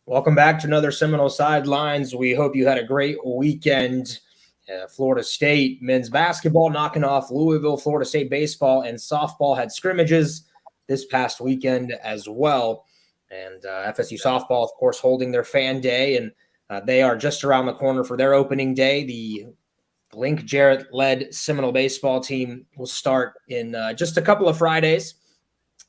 Welcome back to another Seminole Sidelines. We hope you had a great weekend. Florida State men's basketball knocking off Louisville. Florida State baseball and softball had scrimmages this past weekend as well. And FSU softball, of course, holding their fan day. And they are just around the corner for their opening day. The Link Jarrett-led Seminole baseball team will start in just a couple of Fridays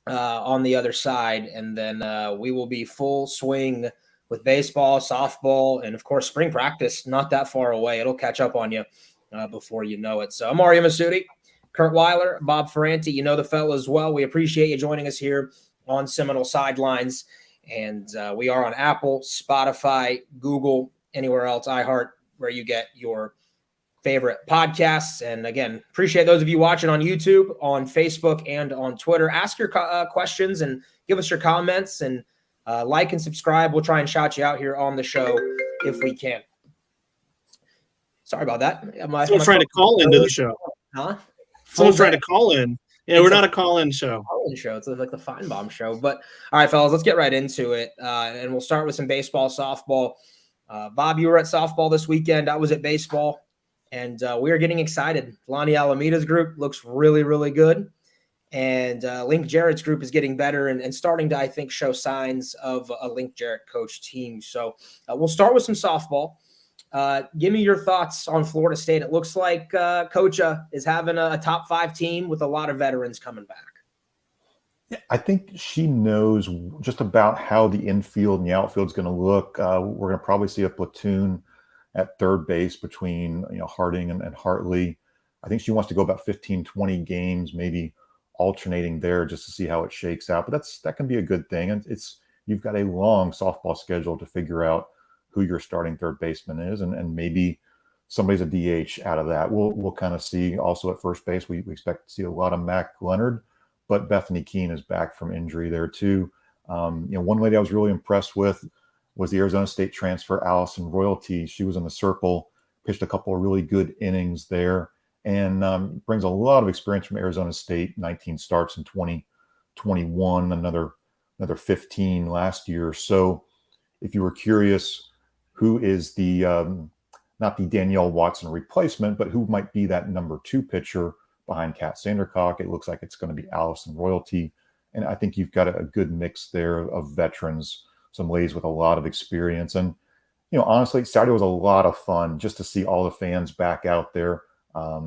on the other side. And then we will be full swing with baseball, softball, and, of course, spring practice not that far away. It'll catch up on you before you know it. So I'm Ariya Massoudi, Curt Weiler, Bob Ferrante. You know the fella as well. We appreciate you joining us here on Seminole Sidelines. And we are on Apple, Spotify, Google, anywhere else, iHeart, where you get your favorite podcasts. And, again, appreciate those of you watching on YouTube, on Facebook, and on Twitter. Ask your questions and give us your comments and like and subscribe. We'll try and shout you out here on the show if we can. Sorry about that. Someone's trying to call into the show. Huh? Someone's trying to call in. Yeah, we're not a call-in show. Call-in show. It's like the Feinbaum show. But, all right, fellas, let's get right into it. And we'll start with some baseball, softball. Bob, you were at softball this weekend. I was at baseball. And we are getting excited. Lonnie Alameda's group looks really, really good. And Link Jarrett's group is getting better and starting to, I think, show signs of a Link Jarrett coach team. So we'll start with some softball. Give me your thoughts on Florida State. It looks like Coach is having a top 5 team with a lot of veterans coming back. Yeah, I think she knows just about how the infield and the outfield is going to look. We're going to probably see a platoon at third base between Harding and Hartley. I think she wants to go about 15, 20 games, maybe alternating there just to see how it shakes out. But that can be a good thing. And you've got a long softball schedule to figure out who your starting third baseman is, and maybe somebody's a DH out of that. We'll kind of see. Also at first base, we expect to see a lot of Mac Leonard, but Bethany Keene is back from injury there too. One lady I was really impressed with was the Arizona State transfer, Allison Royalty. She was in the circle, pitched a couple of really good innings there, and brings a lot of experience from Arizona State. 19 starts in 2021, another 15 last year. So if you were curious who is the not the Danielle Watson replacement, but who might be that number 2 pitcher behind Kat Sandercock, it looks like it's going to be Allison Royalty. And I think you've got a good mix there of veterans, some ladies with a lot of experience. And, honestly, Saturday was a lot of fun just to see all the fans back out there. A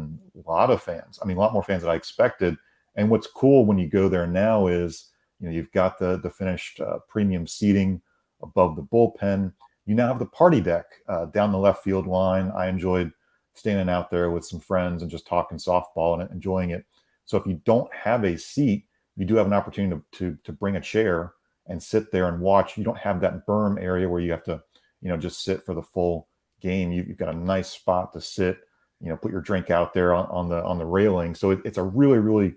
lot of fans. I mean, a lot more fans than I expected. And what's cool when you go there now is, you've got the finished premium seating above the bullpen. You now have the party deck down the left field line. I enjoyed standing out there with some friends and just talking softball and enjoying it. So if you don't have a seat, you do have an opportunity to bring a chair and sit there and watch. You don't have that berm area where you have to, just sit for the full game. You've got a nice spot to sit, put your drink out there on the railing. So it's a really, really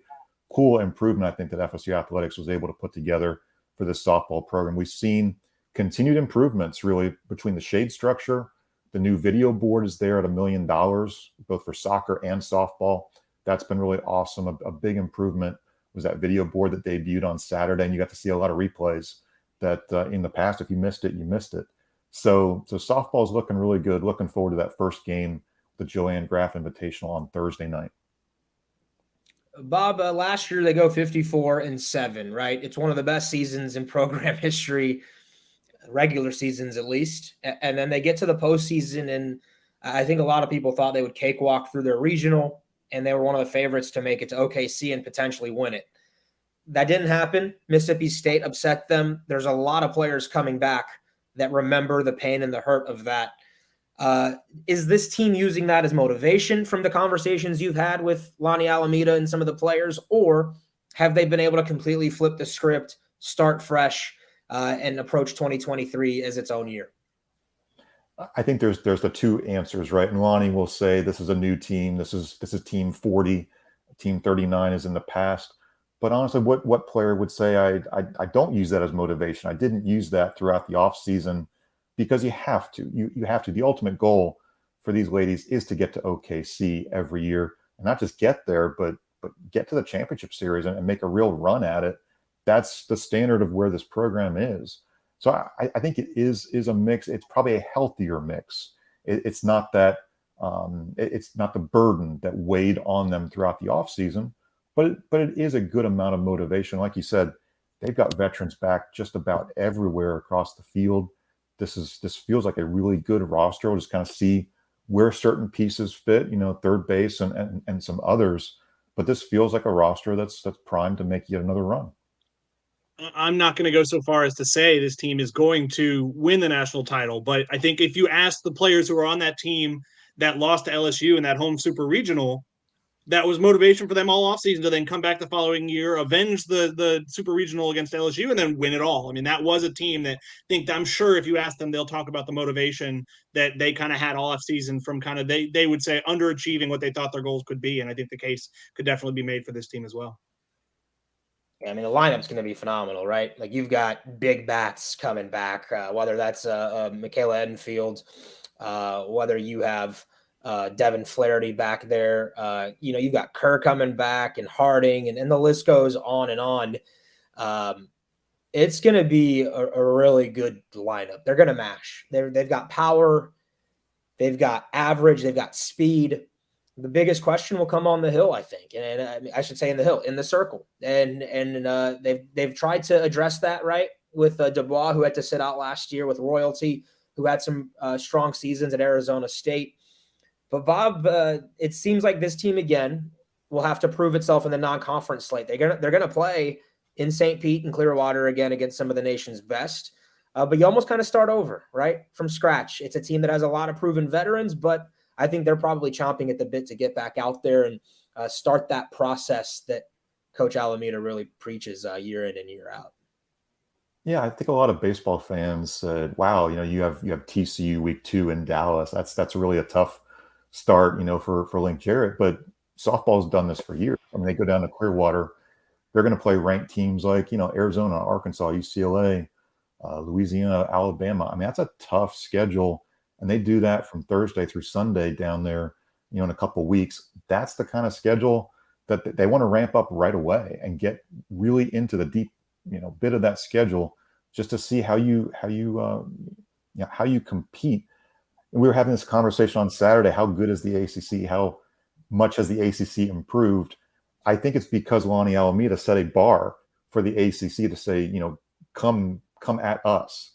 cool improvement, I think, that FSU Athletics was able to put together for this softball program. We've seen continued improvements really between the shade structure. The new video board is there at $1 million, both for soccer and softball. That's been really awesome. A big improvement was that video board that debuted on Saturday, and you got to see a lot of replays that in the past, if you missed it, you missed it. So softball is looking really good. Looking forward to that first game, the Joanne Graff Invitational on Thursday night. Bob, last year they go 54-7, right? It's one of the best seasons in program history, regular seasons at least. And then they get to the postseason, and I think a lot of people thought they would cakewalk through their regional, and they were one of the favorites to make it to OKC and potentially win it. That didn't happen. Mississippi State upset them. There's a lot of players coming back that remember the pain and the hurt of that. Is this team using that as motivation from the conversations you've had with Lonnie Alameda and some of the players, or have they been able to completely flip the script, start fresh, and approach 2023 as its own year? I think there's the two answers, right? And Lonnie will say this is a new team. This is team 40. Team 39 is in the past. But honestly, what player would say I don't use that as motivation? I didn't use that throughout the offseason, because you have to. You have to. The ultimate goal for these ladies is to get to OKC every year, and not just get there, but get to the championship series and make a real run at it. That's the standard of where this program is. So I think it is a mix. It's probably a healthier mix. It's not that it's not the burden that weighed on them throughout the offseason, but it is a good amount of motivation. Like you said, they've got veterans back just about everywhere across the field. This feels like a really good roster. We'll just kind of see where certain pieces fit, third base and some others. But this feels like a roster that's primed to make yet another run. I'm not going to go so far as to say this team is going to win the national title, but I think if you ask the players who are on that team that lost to LSU in that home super regional, that was motivation for them all offseason to then come back the following year, avenge the super regional against LSU, and then win it all. I mean, that was a team that I'm sure if you ask them, they'll talk about the motivation that they kind of had all offseason from kind of, they would say underachieving what they thought their goals could be. And I think the case could definitely be made for this team as well. I mean, the lineup's going to be phenomenal, right? Like you've got big bats coming back, whether that's Michaela Edenfield, whether you have Devin Flaherty back there. You've got Curt coming back and Harding, and the list goes on and on. It's going to be a really good lineup. They're going to mash. They've got power. They've got average. They've got speed. The biggest question will come on the hill, I think, and I should say in the circle, and they've tried to address that, right, with Dubois, who had to sit out last year, with Royalty, who had some strong seasons at Arizona State. But Bob, it seems like this team again will have to prove itself in the non-conference slate. They're gonna play in St. Pete and Clearwater again against some of the nation's best, but you almost kind of start over, right, from scratch. It's a team that has a lot of proven veterans, but I think they're probably chomping at the bit to get back out there and start that process that Coach Alameda really preaches year in and year out. Yeah, I think a lot of baseball fans said, "Wow, you have TCU week 2 in Dallas. That's really a tough start, for Link Jarrett." But softball's done this for years. I mean, they go down to Clearwater. They're going to play ranked teams like Arizona, Arkansas, UCLA, Louisiana, Alabama. I mean, that's a tough schedule. And they do that from Thursday through Sunday down there, in a couple of weeks. That's the kind of schedule that they want to ramp up right away and get really into the deep, bit of that schedule, just to see how you compete. And we were having this conversation on Saturday. How good is the ACC? How much has the ACC improved? I think it's because Lonnie Alameda set a bar for the ACC to say, come at us.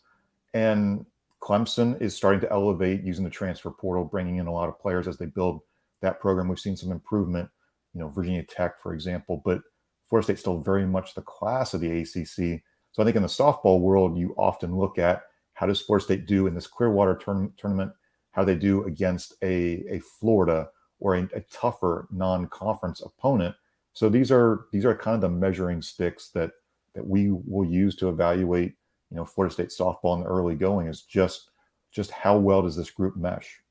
And Clemson is starting to elevate using the transfer portal, bringing in a lot of players as they build that program. We've seen some improvement, Virginia Tech, for example, but Florida State's still very much the class of the ACC. So I think in the softball world, you often look at how does Florida State do in this Clearwater tournament, how they do against a Florida or a tougher non-conference opponent. So these are kind of the measuring sticks that we will use to evaluate Florida State softball in the early going, is just how well does this group mesh.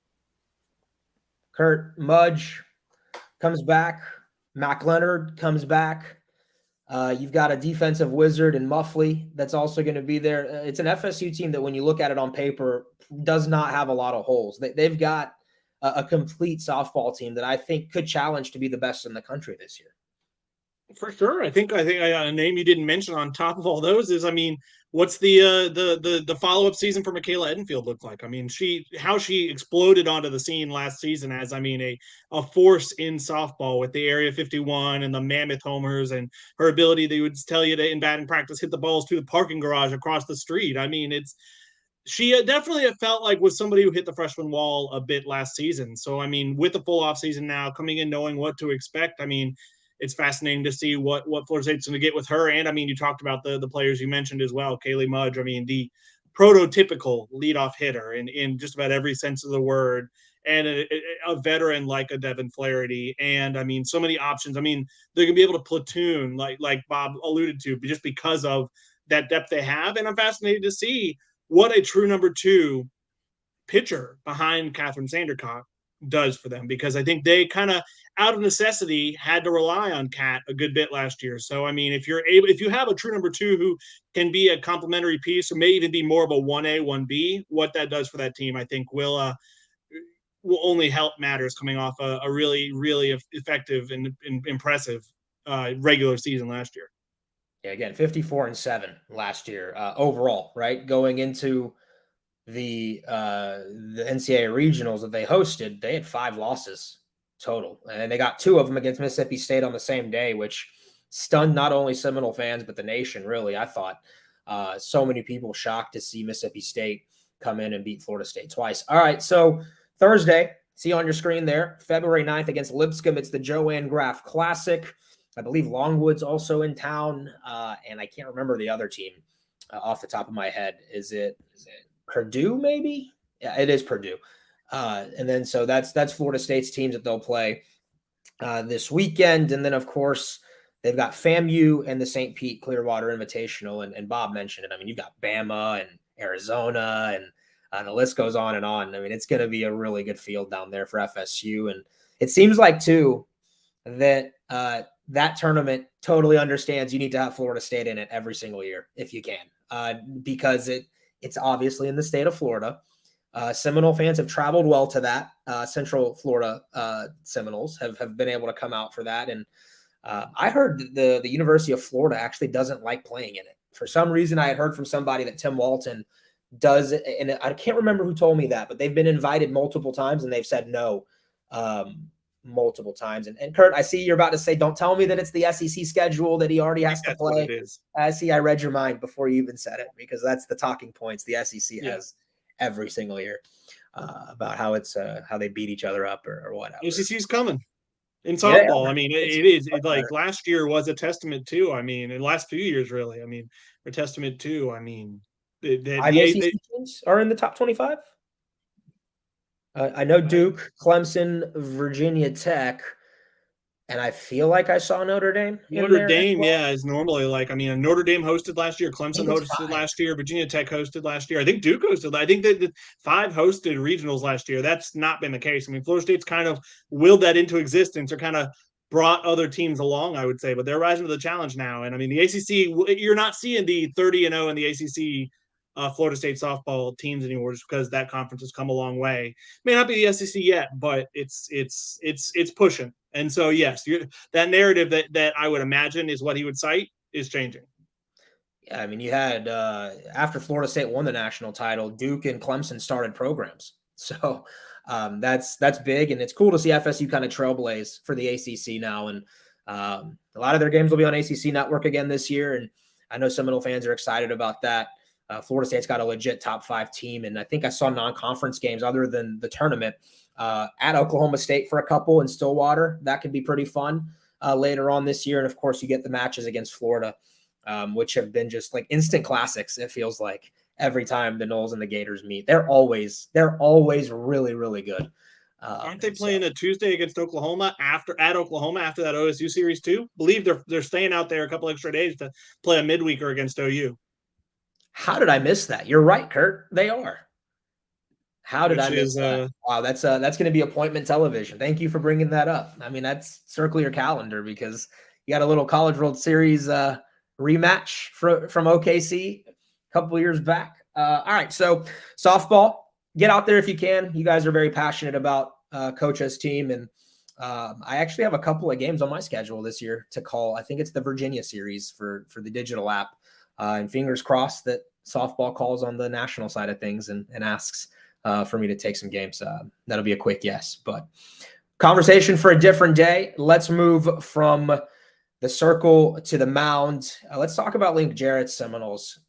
Curt, Mudge comes back. Mac Leonard comes back. You've got a defensive wizard in Muffley that's also going to be there. It's an FSU team that when you look at it on paper does not have a lot of holes. They've got a complete softball team that I think could challenge to be the best in the country this year. For sure. I think a name you didn't mention on top of all those is, what's the follow-up season for Michaela Edenfield look like? I mean, how she exploded onto the scene last season as, a force in softball with the Area 51 and the mammoth homers, and her ability, they would tell you to, in batting practice, hit the balls through the parking garage across the street. I mean, she definitely felt like was somebody who hit the freshman wall a bit last season. So, with the full offseason now, coming in knowing what to expect, it's fascinating to see what Florida State's going to get with her. And, you talked about the players you mentioned as well, Kaylee Mudge. The prototypical leadoff hitter in just about every sense of the word, and a veteran like a Devin Flaherty. And, so many options. They're going to be able to platoon, like Bob alluded to, just because of that depth they have. And I'm fascinated to see what a true number 2 pitcher behind Catherine Sandercock does for them, because I think they kind of out of necessity had to rely on Cat a good bit last year. So if you have a true number 2 who can be a complementary piece, or may even be more of a 1A 1B, what that does for that team, I think will only help matters coming off a really, really effective and impressive regular season last year. Yeah, again, 54-7 last year overall, right? Going into the NCAA regionals that they hosted, they had 5 losses total, and they got 2 of them against Mississippi State on the same day, which stunned not only Seminole fans but the nation. Really, I thought so many people shocked to see Mississippi State come in and beat Florida State twice. All right, so Thursday, see on your screen there, February 9th against Lipscomb. It's the Joanne Graff Classic. I believe Longwood's also in town, and I can't remember the other team off the top of my head. Is it Purdue, maybe? Yeah, it is Purdue. And then so that's Florida State's teams that they'll play this weekend. And then, of course, they've got FAMU and the St. Pete Clearwater Invitational. And Bob mentioned it. I mean, you've got Bama and Arizona, and the list goes on and on. I mean, it's going to be a really good field down there for FSU. And it seems like, too, that that tournament totally understands you need to have Florida State in it every single year if you can, because it's obviously in the state of Florida. Seminole fans have traveled well to that. Central Florida Seminoles have been able to come out for that. And I heard the University of Florida actually doesn't like playing in it. For some reason, I had heard from somebody that Tim Walton does it, and I can't remember who told me that, but they've been invited multiple times and they've said no multiple times. And Curt, I see you're about to say, don't tell me that it's the SEC schedule that he already has to play. It is. I see, I read your mind before you even said it, because that's the talking points the SEC has every single year about how it's how they beat each other up or whatever. ACC's coming in softball. Yeah. I mean, it is like last year was a testament too. I mean, in the last few years, really. I mean, a testament too. I mean, the ACC teams are in the top 25. I know Duke, Clemson, Virginia Tech, and I feel like I saw Notre Dame. Notre Dame, is normally like, I mean, Notre Dame hosted last year, Clemson hosted last year, Virginia Tech hosted last year. I think Duke hosted. I think that the 5 hosted regionals last year. That's not been the case. I mean, Florida State's kind of willed that into existence, or kind of brought other teams along, I would say, but they're rising to the challenge now. And I mean, the ACC, you're not seeing the 30-0 in the ACC Florida State softball teams anymore, just because that conference has come a long way. May not be the SEC yet, but it's pushing. And so, yes, that narrative that I would imagine is what he would cite is changing. Yeah, I mean, you had after Florida State won the national title, Duke and Clemson started programs. So that's big, and it's cool to see FSU kind of trailblaze for the ACC now. And a lot of their games will be on ACC Network again this year, and I know Seminole fans are excited about that. Florida State's got a legit top 5 team, and I think I saw non-conference games other than the tournament at Oklahoma State for a couple in Stillwater. That could be pretty fun later on this year. And of course, you get the matches against Florida, which have been just like instant classics. It feels like every time the Noles and the Gators meet, they're always really, really good. Aren't they playing a Tuesday against Oklahoma after that OSU series too? I believe they're staying out there a couple extra days to play a midweeker against OU. How did I miss that? You're right, Curt. They are. How did I miss that? Wow, that's going to be appointment television. Thank you for bringing that up. I mean, that's circle your calendar, because you got a little College World Series rematch from OKC a couple years back. All right, so softball, get out there if you can. You guys are very passionate about Coach's team, and I actually have a couple of games on my schedule this year to call. I think it's the Virginia series for the digital app. And fingers crossed that softball calls on the national side of things and asks for me to take some games. That'll be a quick yes. But conversation for a different day. Let's move from the circle to the mound. Let's talk about Link Jarrett's Seminoles.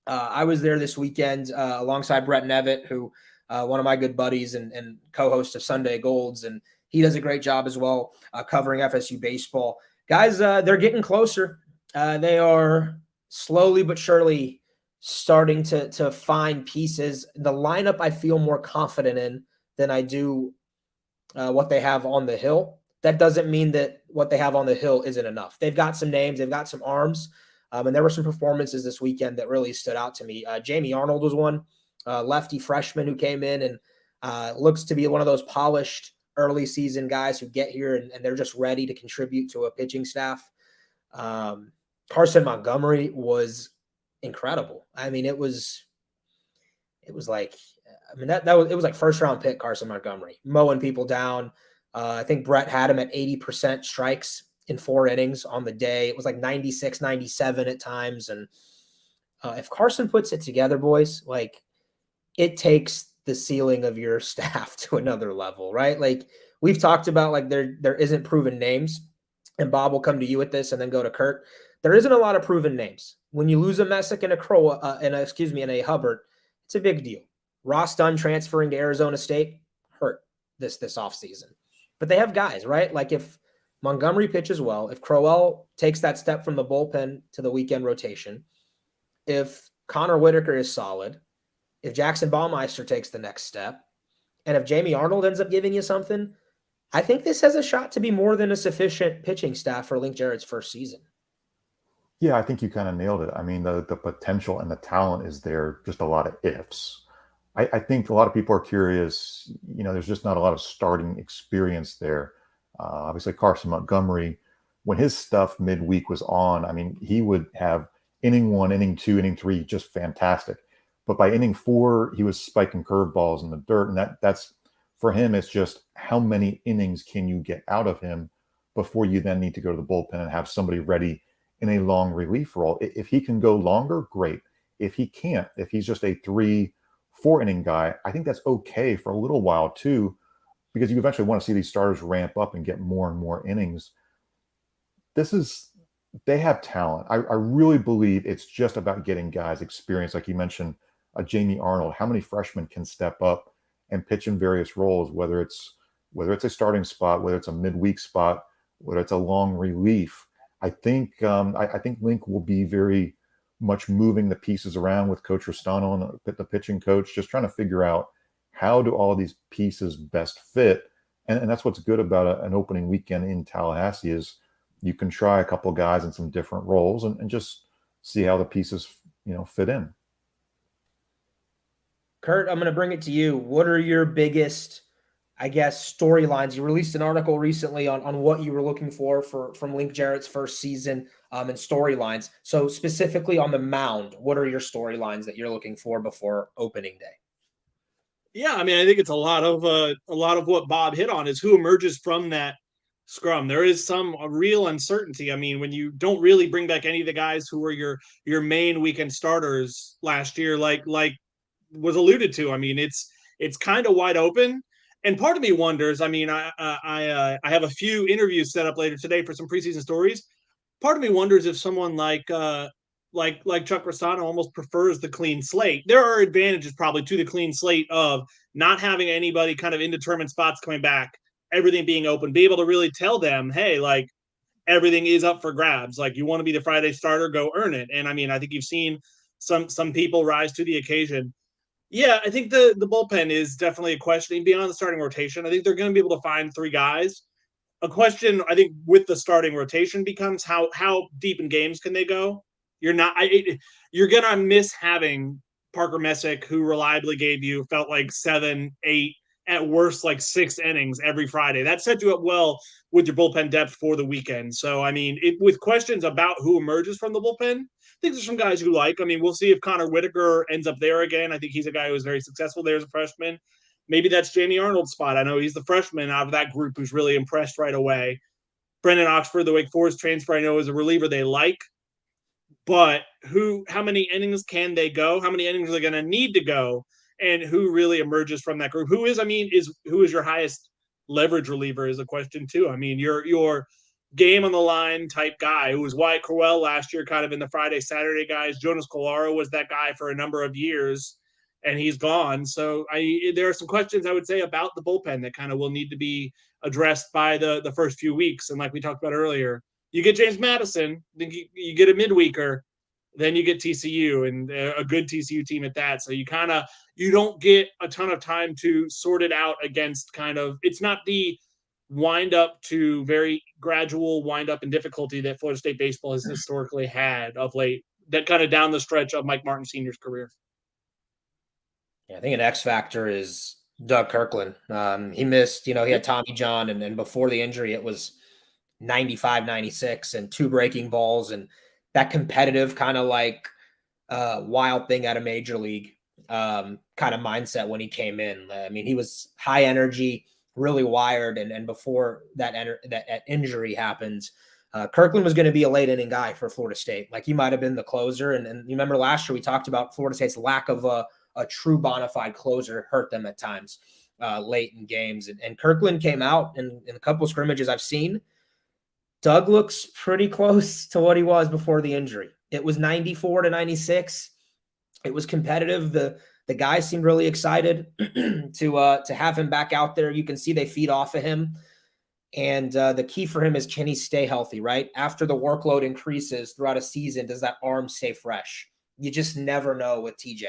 I was there this weekend alongside Brett Nevitt, who one of my good buddies and co-host of Sunday Golds, and he does a great job as well covering FSU baseball. Guys, they're getting closer. They are slowly but surely starting to find pieces. The lineup I feel more confident in than I do what they have on the hill. That doesn't mean that what they have on the hill isn't enough. They've got some names, they've got some arms, and there were some performances this weekend that really stood out to me. Jamie Arnold was one, lefty freshman who came in and looks to be one of those polished early season guys who get here and they're just ready to contribute to a pitching staff. Carson Montgomery was incredible. I mean, it was like, I mean, it was like first round pick Carson Montgomery, mowing people down. I think Brett had him at 80% strikes in 4 innings on the day. It was like 96, 97 at times. And if Carson puts it together, boys, like it takes the ceiling of your staff to another level, right? Like we've talked about, like there isn't proven names, and Bob will come to you with this and then go to Curt. There isn't a lot of proven names. When you lose a Messick and a Crow, and a Hubbard, it's a big deal. Ross Dunn transferring to Arizona State hurt this offseason. But they have guys, right? Like if Montgomery pitches well, if Crowell takes that step from the bullpen to the weekend rotation, if Connor Whitaker is solid, if Jackson Baumeister takes the next step, and if Jamie Arnold ends up giving you something, I think this has a shot to be more than a sufficient pitching staff for Link Jarrett's first season. Yeah, I think you kind of nailed it. I mean, the potential and the talent is there, just a lot of ifs. I think a lot of people are curious, there's just not a lot of starting experience there. Obviously, Carson Montgomery, when his stuff midweek was on, I mean, he would have inning 1, inning 2, inning 3, just fantastic. But by inning 4, he was spiking curveballs in the dirt. And that's for him, it's just how many innings can you get out of him before you then need to go to the bullpen and have somebody ready in a long relief role. If he can go longer, great. If he can't, if he's just a 3-4 inning guy, I think that's okay for a little while too, because you eventually want to see these starters ramp up and get more and more innings. They have talent. I really believe it's just about getting guys experience. Like you mentioned, Jamie Arnold, how many freshmen can step up and pitch in various roles, whether it's a starting spot, whether it's a midweek spot, whether it's a long relief. I think Link will be very much moving the pieces around with Coach Restano and the pitching coach, just trying to figure out how do all of these pieces best fit. And that's what's good about an opening weekend in Tallahassee is you can try a couple guys in some different roles and just see how the pieces fit in. Curt, I'm going to bring it to you. What are your biggest, storylines? You released an article recently on what you were looking for from Link Jarrett's first season and storylines. So specifically on the mound, what are your storylines that you're looking for before opening day? Yeah, I mean, I think it's a lot of what Bob hit on is who emerges from that scrum. There is a real uncertainty. I mean, when you don't really bring back any of the guys who were your main weekend starters last year, like was alluded to. I mean, it's kind of wide open. And part of me wonders, I mean, I have a few interviews set up later today for some preseason stories. Part of me wonders if someone like Chuck Restano almost prefers the clean slate. There are advantages probably to the clean slate of not having anybody kind of indeterminate spots coming back, everything being open, be able to really tell them, hey, like everything is up for grabs. Like you want to be the Friday starter, go earn it. And I mean, I think you've seen some people rise to the occasion. Yeah, I think the bullpen is definitely a question beyond the starting rotation. I think they're going to be able to find 3 guys. A question, I think, with the starting rotation becomes how deep in games can they go? You're going to miss having Parker Messick, who reliably felt like 7, 8, at worst, like 6 innings every Friday. That set you up well with your bullpen depth for the weekend. So, I mean, with questions about who emerges from the bullpen, I think there's some guys who like. I mean, we'll see if Connor Whitaker ends up there again. I think he's a guy who was very successful there as a freshman. Maybe that's Jamie Arnold's spot. I know he's the freshman out of that group who's really impressed right away. Brendan Oxford, the Wake Forest transfer, I know is a reliever they like. But how many innings can they go? How many innings are they going to need to go? And who really emerges from that group? Who is your highest leverage reliever is a question too. I mean, your game on the line type guy who was Wyatt Crowell last year, kind of in the Friday, Saturday guys. Jonas Colaro was that guy for a number of years, and he's gone. So there are some questions I would say about the bullpen that kind of will need to be addressed by the first few weeks. And like we talked about earlier, you get James Madison, then you get a midweeker, then you get TCU and a good TCU team at that. So you don't get a ton of time to sort it out against it's not the wind up to very gradual wind up in difficulty that Florida State baseball has historically had of late, that kind of down the stretch of Mike Martin Sr.'s career. Yeah, I think an X factor is Doug Kirkland. He missed, he had Tommy John, and before the injury, it was 95, 96 and 2 breaking balls, and that competitive kind of like wild thing at a major league kind of mindset when he came in. I mean, he was high energy, really wired, and before that injury happened, Kirkland was going to be a late inning guy for Florida State. Like, he might have been the closer. And you remember last year we talked about Florida State's lack of a true bona fide closer hurt them at times late in games. And Kirkland came out in a couple of scrimmages I've seen. Doug looks pretty close to what he was before the injury. It was 94 to 96. It was competitive. The guys seemed really excited to have him back out there. You can see they feed off of him. And the key for him is, can he stay healthy, right? After the workload increases throughout a season, does that arm stay fresh? You just never know with TJ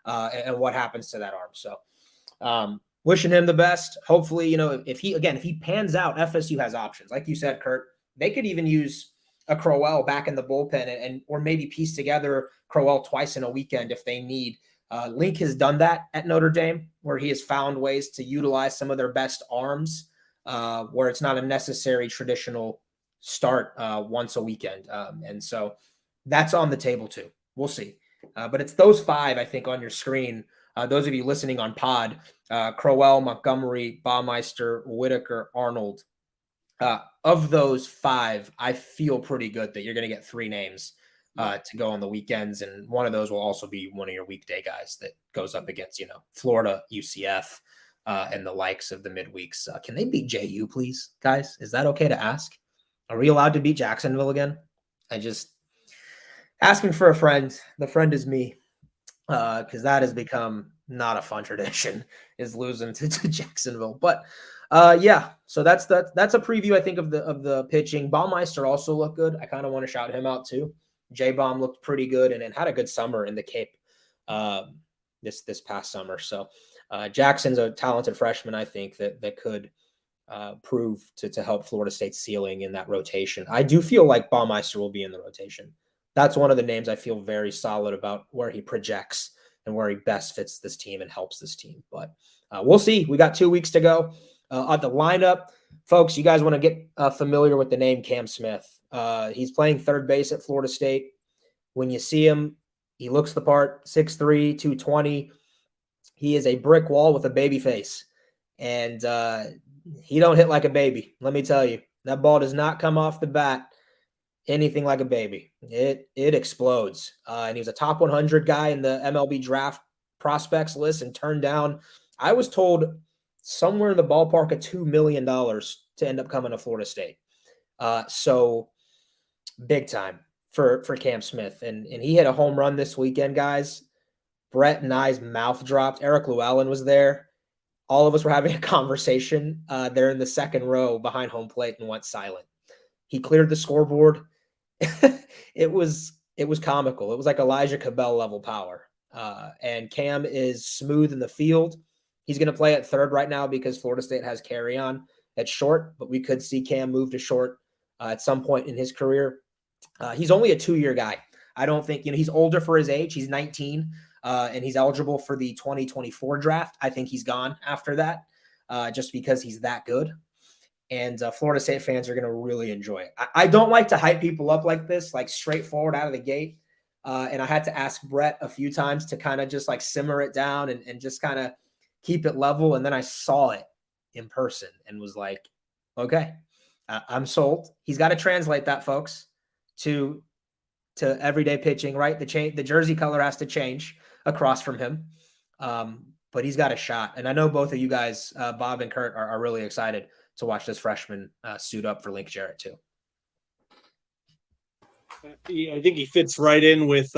and what happens to that arm. So wishing him the best. Hopefully, if he pans out, FSU has options. Like you said, Curt, they could even use a Crowell back in the bullpen or maybe piece together Crowell twice in a weekend if they need. Link has done that at Notre Dame, where he has found ways to utilize some of their best arms, where it's not a necessary traditional start once a weekend. And so that's on the table too. We'll see. But it's those five, I think, on your screen. Those of you listening on pod, Crowell, Montgomery, Baumeister, Whitaker, Arnold. Of those five, I feel pretty good that you're going to get three names to go on the weekends. And one of those will also be one of your weekday guys that goes up against, Florida, UCF, and the likes of the midweeks. Can they beat JU, please, guys? Is that okay to ask? Are we allowed to beat Jacksonville again? I just asking for a friend. The friend is me, because that has become not a fun tradition, is losing to Jacksonville. But yeah, so that's a preview, I think, of the pitching. Baumeister also looked good. I kind of want to shout him out too. J-Bomb looked pretty good and had a good summer in the Cape this past summer. So Jackson's a talented freshman, I think, that could prove to help Florida State's ceiling in that rotation. I do feel like Baumeister will be in the rotation. That's one of the names I feel very solid about, where he projects and where he best fits this team and helps this team. But we'll see. We got 2 weeks to go. At the lineup, folks, you guys want to get familiar with the name Cam Smith. He's playing third base at Florida State. When you see him, he looks the part, 6'3", 220. He is a brick wall with a baby face. And he don't hit like a baby, let me tell you. That ball does not come off the bat anything like a baby. It explodes. And he was a top 100 guy in the MLB draft prospects list and turned down, I was told, somewhere in the ballpark of $2 million to end up coming to Florida State. So big time for Cam Smith. And he hit a home run this weekend, guys. Brett and I's mouth dropped. Eric Llewellyn was there. All of us were having a conversation there in the second row behind home plate and went silent. He cleared the scoreboard. It was comical. It was like Elijah Cabell level power. And Cam is smooth in the field. He's going to play at third right now because Florida State has carry on at short, but we could see Cam move to short at some point in his career. He's only a 2-year guy. I don't think, he's older for his age. He's 19, and he's eligible for the 2024 draft. I think he's gone after that just because he's that good. And Florida State fans are going to really enjoy it. I don't like to hype people up like this, like straightforward out of the gate. And I had to ask Brett a few times to kind of just like simmer it down and just kind of keep it level. And then I saw it in person and was like, okay, I'm sold. He's got to translate that, folks, to everyday pitching, right? The jersey color has to change across from him. But he's got a shot. And I know both of you guys, Bob and Curt, are really excited to watch this freshman suit up for Link Jarrett too. I think he fits right in with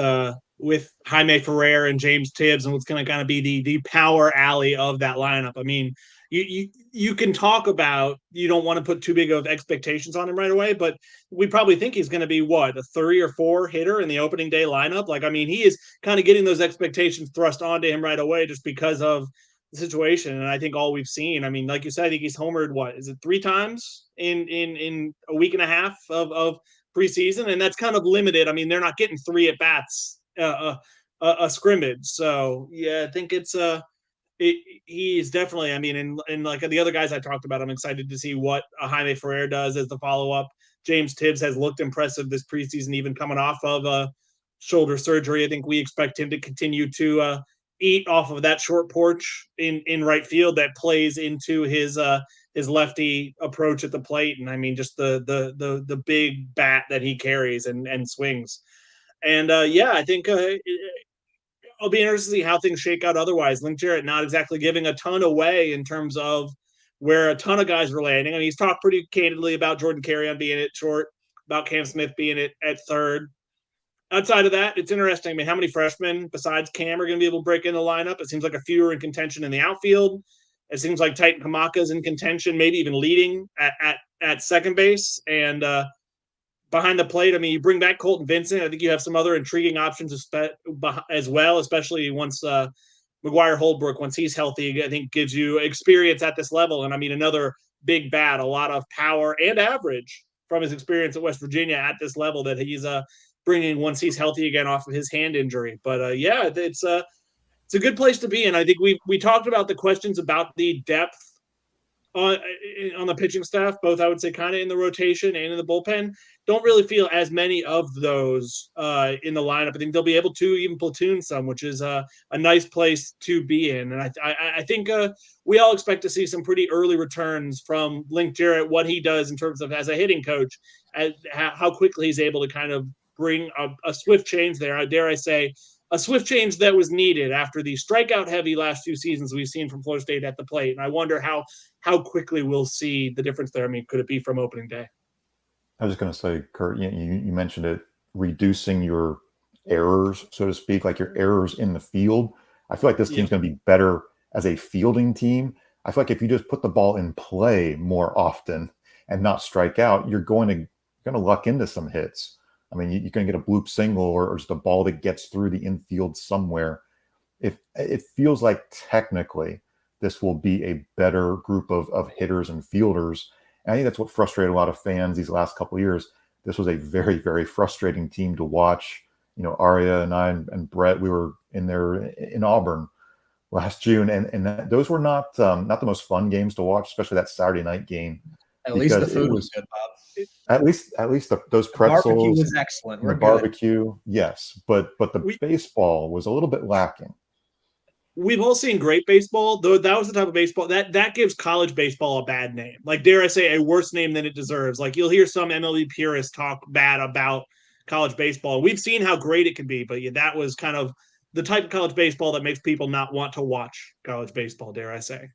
Jaime Ferrer and James Tibbs, and what's going to kind of be the power alley of that lineup. I mean, you can talk about, you don't want to put too big of expectations on him right away, but we probably think he's going to be a 3 or 4 hitter in the opening day lineup. Like, I mean, he is kind of getting those expectations thrust onto him right away just because of the situation. And I think all we've seen, I mean, like you said, I think he's homered, 3 times in a week and a half of preseason, and that's kind of limited. I mean, they're not getting 3 at bats a scrimmage. So yeah, I think he's definitely, I mean, and like the other guys I talked about, I'm excited to see what Jaime Ferrer does as the follow-up. James Tibbs has looked impressive this preseason, even coming off of shoulder surgery. I think we expect him to continue to eat off of that short porch in right field that plays into his his lefty approach at the plate, and I mean just the big bat that he carries and swings. And I think I'll be interested to see how things shake out otherwise. Link Jarrett not exactly giving a ton away in terms of where a ton of guys were landing. I mean, he's talked pretty candidly about Jordan Carrion being at short, about Cam Smith being at third. Outside of that, it's interesting. I mean, how many freshmen besides Cam are going to be able to break in the lineup? It seems like a few are in contention in the outfield. It seems like Titan Kamaka is in contention, maybe even leading at second base. And behind the plate, I mean, you bring back Colton Vincent. I think you have some other intriguing options as well, especially once McGuire Holbrook, once he's healthy, I think gives you experience at this level. And I mean, another big bat, a lot of power and average from his experience at West Virginia at this level that he's bringing once he's healthy again off of his hand injury. But it's a good place to be. And I think we talked about the questions about the depth on the pitching staff, both I would say kind of in the rotation and in the bullpen. Don't really feel as many of those in the lineup. I think they'll be able to even platoon some, which is a nice place to be in. And I think we all expect to see some pretty early returns from Link Jarrett, what he does in terms of as a hitting coach, how quickly he's able to kind of bring a swift change there. Dare I say, a swift change that was needed after the strikeout-heavy last few seasons we've seen from Florida State at the plate. And I wonder how quickly we'll see the difference there. I mean, could it be from opening day? I was just going to say, Curt, you mentioned it, reducing your errors, so to speak, like your errors in the field. I feel like this team's going to be better as a fielding team. I feel like if you just put the ball in play more often and not strike out, you're going to luck into some hits. I mean, you're going to get a bloop single or just a ball that gets through the infield somewhere. If it feels like technically this will be a better group of hitters and fielders. And I think that's what frustrated a lot of fans these last couple of years. This was a very, very frustrating team to watch. You know, Ariya and I and Brett, we were in there in Auburn last June, and those were not the most fun games to watch, especially that Saturday night game. At least the food was good, Bob. At least those pretzels. The barbecue was excellent. The barbecue, yes, but the baseball was a little bit lacking. We've all seen great baseball, though. That was the type of baseball that gives college baseball a bad name. Like, dare I say, a worse name than it deserves. Like, you'll hear some MLB purists talk bad about college baseball. We've seen how great it can be, but that was kind of the type of college baseball that makes people not want to watch college baseball, dare I say.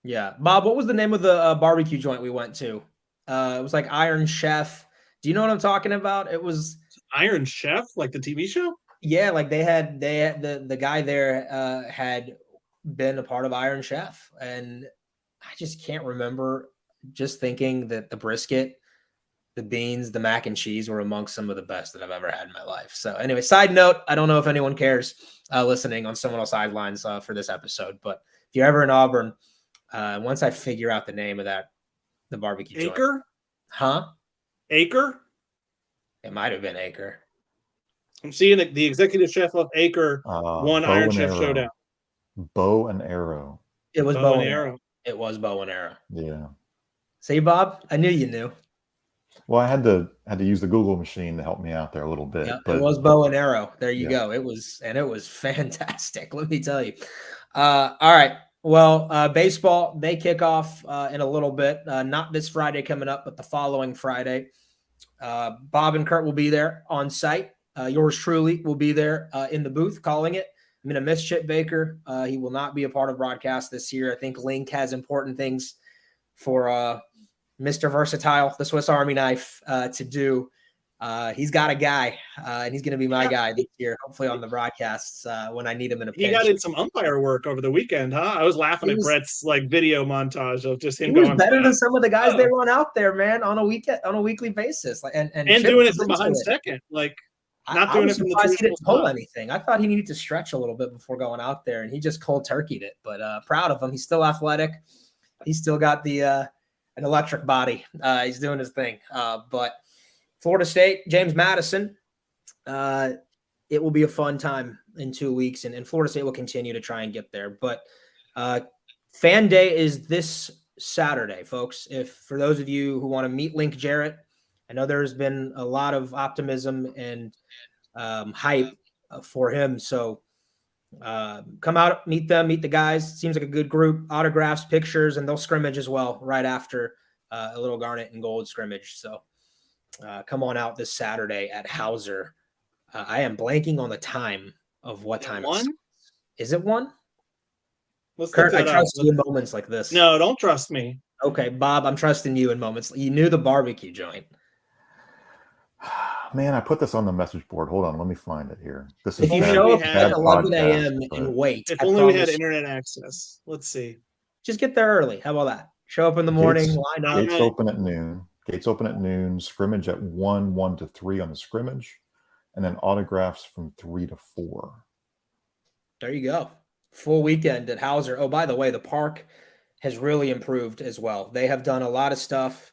Yeah. Bob, what was the name of the barbecue joint we went to? It was like Iron Chef. Do you know what I'm talking about? It was Iron Chef, like the TV show? Yeah, like they had the guy there had been a part of Iron Chef, and I just can't remember. Just thinking that the brisket, the beans, the mac and cheese were amongst some of the best that I've ever had in my life. So anyway, side note, I don't know if anyone cares listening on Seminole Sidelines for this episode, but if you're ever in Auburn, once I figure out the name of the barbecue joint. Acre? Huh? Acre? It might have been Acre. I'm seeing the executive chef of Acre won Iron Chef Showdown. Bow and Arrow. It was Bow and Arrow. It was Bow and Arrow. Yeah. See, Bob, I knew you knew. Well, I had to use the Google machine to help me out there a little bit. Yeah, but it was Bow and Arrow. There you go. It was fantastic. Let me tell you. All right. Well, baseball, they kick off in a little bit. Not this Friday coming up, but the following Friday. Bob and Curt will be there on site. Yours truly will be there in the booth calling it. I'm going to miss Chip Baker. He will not be a part of broadcast this year. I think Link has important things for Mr. Versatile, the Swiss Army knife, to do. He's got a guy, and he's going to be my guy this year, hopefully on the broadcasts when I need him in a pinch. He got in some umpire work over the weekend, huh? I was laughing at Brett's video montage of just him going better than some of the guys they run out there, man, on a weekly basis. And doing it from behind second. Like, not doing it from the he didn't pull anything. I thought he needed to stretch a little bit before going out there, and he just cold turkeyed it. But proud of him. He's still athletic. He's still got the an electric body. He's doing his thing. But Florida State, James Madison. It will be a fun time in 2 weeks, and Florida State will continue to try and get there. But Fan Day is this Saturday, folks. If for those of you who want to meet Link Jarrett, I know there's been a lot of optimism and hype for him. So Come out, meet them, meet the guys. Seems like a good group. Autographs, pictures, and they'll scrimmage as well right after a little garnet and gold scrimmage. So come on out this Saturday at Hauser. I am blanking on the time of what time. One? Is it 1? Let's Kurt, look I that trust up. you in moments like this. No, don't trust me. Okay, Bob, I'm trusting you in moments. You knew the barbecue joint. Man, I put this on the message board. Hold on, let me find it here. This If is you bad, show up bad at 11 podcast, a.m. but and wait, If I only we had promise- internet access. Let's see. just get there early. How about that? Show up in the morning, line up. Gates open at noon. Gates open at noon. Scrimmage at 1 to 3 on the scrimmage, and then autographs from 3 to 4. There you go. Full weekend at Hauser. Oh, by the way, the park has really improved as well. They have done a lot of stuff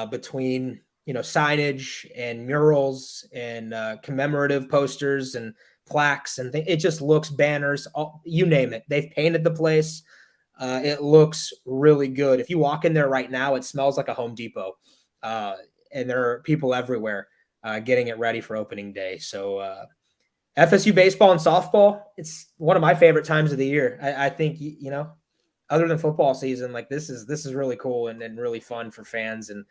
between signage and murals and commemorative posters and plaques and it just looks, banners, you name it. They've painted the place. It looks really good. If you walk in there right now, it smells like a Home Depot, and there are people everywhere getting it ready for opening day. So FSU baseball and softball, it's one of my favorite times of the year. I think, other than football season, like this is really cool and really fun for fans, and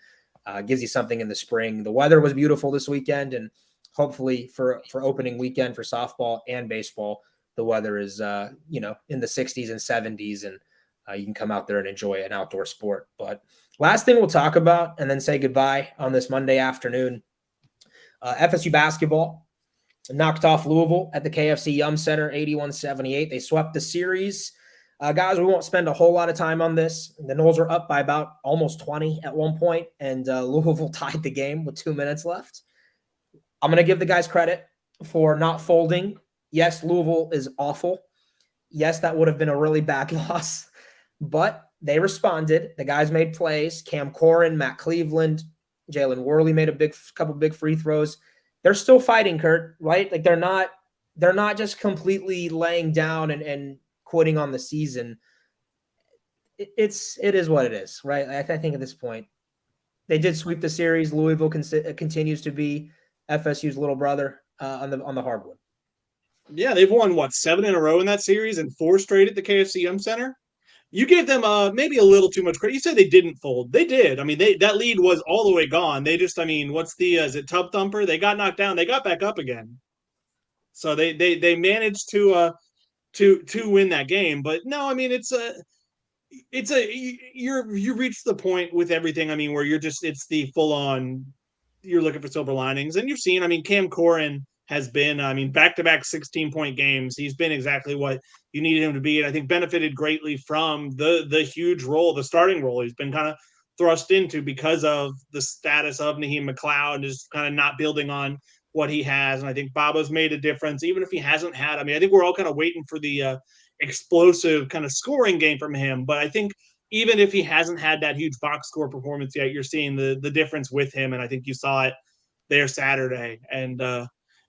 gives you something in the spring. The weather was beautiful this weekend, and hopefully for opening weekend for softball and baseball, the weather is in the 60s and 70s, and you can come out there and enjoy an outdoor sport. But last thing we'll talk about and then say goodbye on this Monday afternoon, FSU basketball knocked off Louisville at the KFC Yum Center 81-78. They swept the series. Guys, we won't spend a whole lot of time on this. The Noles were up by about almost 20 at one point, and Louisville tied the game with 2 minutes left. I'm going to give the guys credit for not folding. Yes, Louisville is awful. Yes, that would have been a really bad loss, but they responded. The guys made plays. Cam Corrin, Matt Cleveland, Jalen Worley made a couple big free throws. They're still fighting, Curt, right? Like they're not just completely laying down and quitting on the season. It is what it is, right? I think at this point, they did sweep the series. Louisville continues to be FSU's little brother on the hardwood. Yeah, they've won 7 in a row in that series and 4 straight at the KFC Yum Center. You gave them maybe a little too much credit. You said they didn't fold. They did. I mean, that lead was all the way gone. They just, what's the is it Tub Thumper? They got knocked down. They got back up again. So they managed to win that game. But no, you reached the point with everything. Where it's the full on. You're looking for silver linings, and you've seen. Cam Corrin has been, back-to-back 16-point games. He's been exactly what you needed him to be, and I think benefited greatly from the huge role, the starting role he's been kind of thrust into because of the status of Naheem McLeod, is kind of not building on what he has. And I think Baba's made a difference, even if he hasn't had. I think we're all kind of waiting for the explosive kind of scoring game from him. But I think even if he hasn't had that huge box score performance yet, you're seeing the difference with him. And I think you saw it there Saturday. And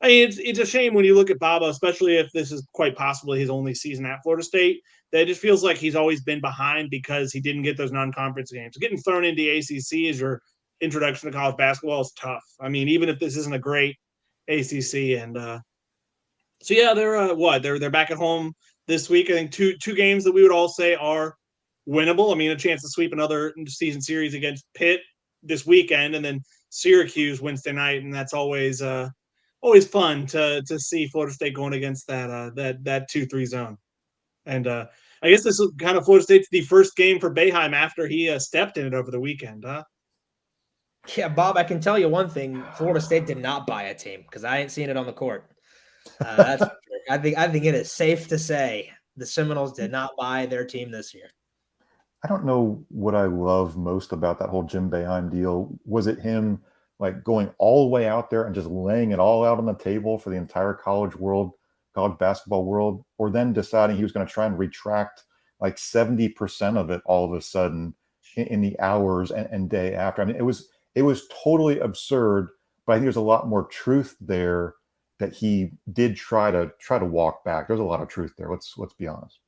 it's a shame when you look at Baba, especially if this is quite possibly his only season at Florida State, that it just feels like he's always been behind because he didn't get those non-conference games. Getting thrown into ACC as your introduction to college basketball is tough. Even if this isn't a great ACC, and so yeah, they're back at home this week. I think two games that we would all say are winnable. A chance to sweep another season series against Pitt this weekend, and then Syracuse Wednesday night, and that's always fun to see Florida State going against that 2-3 zone. And I guess this is kind of Florida State's the first game for Boeheim after he stepped in it over the weekend, huh? Yeah, Bob, I can tell you one thing: Florida State did not buy a team because I ain't seen it on the court. That's I think it is safe to say the Seminoles did not buy their team this year. I don't know what I love most about that whole Jim Boeheim deal. Was it him going all the way out there and just laying it all out on the table for the entire college basketball world, or then deciding he was going to try and retract 70% of it all of a sudden in the hours and day after? It was totally absurd, but I think there's a lot more truth there that he did try to walk back. There's a lot of truth there. Let's be honest.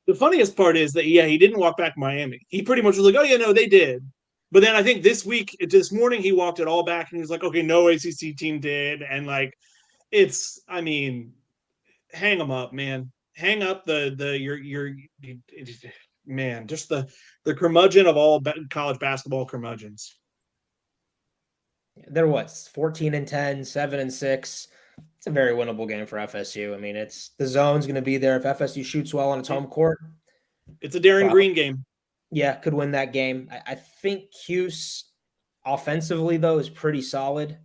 The funniest part is that, he didn't walk back Miami. He pretty much was like, oh, yeah, no, they did. But then I think this morning, he walked it all back and he was like, okay, no ACC team did. And hang them up, man. Hang up man, just the curmudgeon of all college basketball curmudgeons. They're what, 14-10, 7-6. It's a very winnable game for FSU. I mean, it's the zone's going to be there if FSU shoots well on its home court. It's a Darren Green game. Yeah, could win that game. I think Cuse offensively, though, is pretty solid.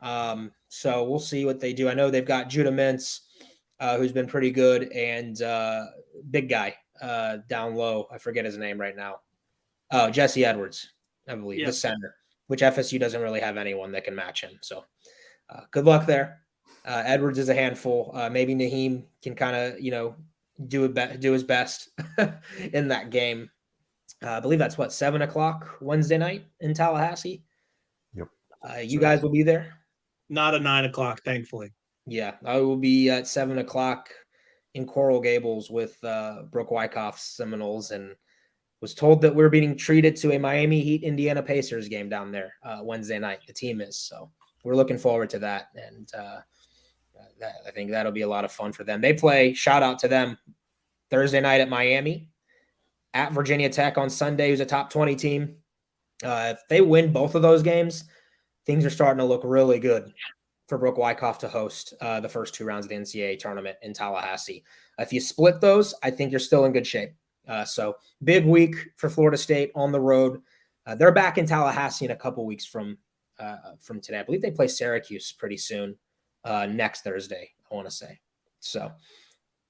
So we'll see what they do. I know they've got Judah Mintz, who's been pretty good, and big guy down low. I forget his name right now. Oh, Jesse Edwards, I believe, the center, which FSU doesn't really have anyone that can match him. So good luck there. Edwards is a handful. Maybe Naheem can kind of, do his best in that game. I believe that's 7:00 Wednesday night in Tallahassee. Yep. You guys will be there? Not at 9:00, thankfully. Yeah, I will be at 7:00 in Coral Gables with Brooke Wyckoff's Seminoles, and was told that we're being treated to a Miami Heat Indiana Pacers game down there Wednesday night. The team is, so we're looking forward to that, and I think that'll be a lot of fun for them. They play, shout out to them, Thursday night at Miami, at Virginia Tech on Sunday, who's a top 20 team. If they win both of those games, things are starting to look really good for Brooke Wyckoff to host the first 2 rounds of the NCAA tournament in Tallahassee. If you split those, I think you're still in good shape. So big week for Florida State on the road. They're back in Tallahassee in a couple weeks from today. I believe they play Syracuse pretty soon, next Thursday, I want to say. So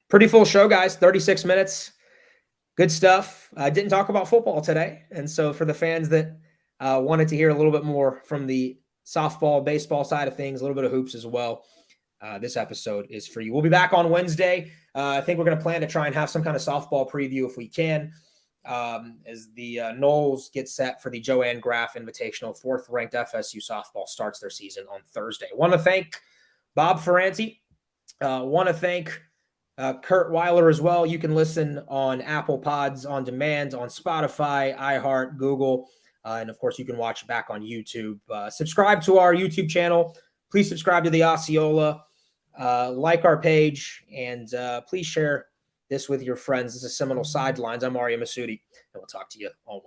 pretty full show, guys, 36 minutes. Good stuff. I didn't talk about football today. And so for the fans that wanted to hear a little bit more from the softball, baseball side of things, a little bit of hoops as well, this episode is for you. We'll be back on Wednesday. I think we're going to plan to try and have some kind of softball preview if we can, as the Noles get set for the Joanne Graff Invitational. 4th-ranked FSU softball starts their season on Thursday. Want to thank Bob Ferrante. Want to thank Curt Weiler as well. You can listen on Apple Pods on demand, on Spotify, iHeart, Google, and of course you can watch back on YouTube. Subscribe to our YouTube channel. Please subscribe to the Osceola. Like our page, and please share this with your friends. This is Seminole Sidelines. I'm Ariya Massoudi, and we'll talk to you all.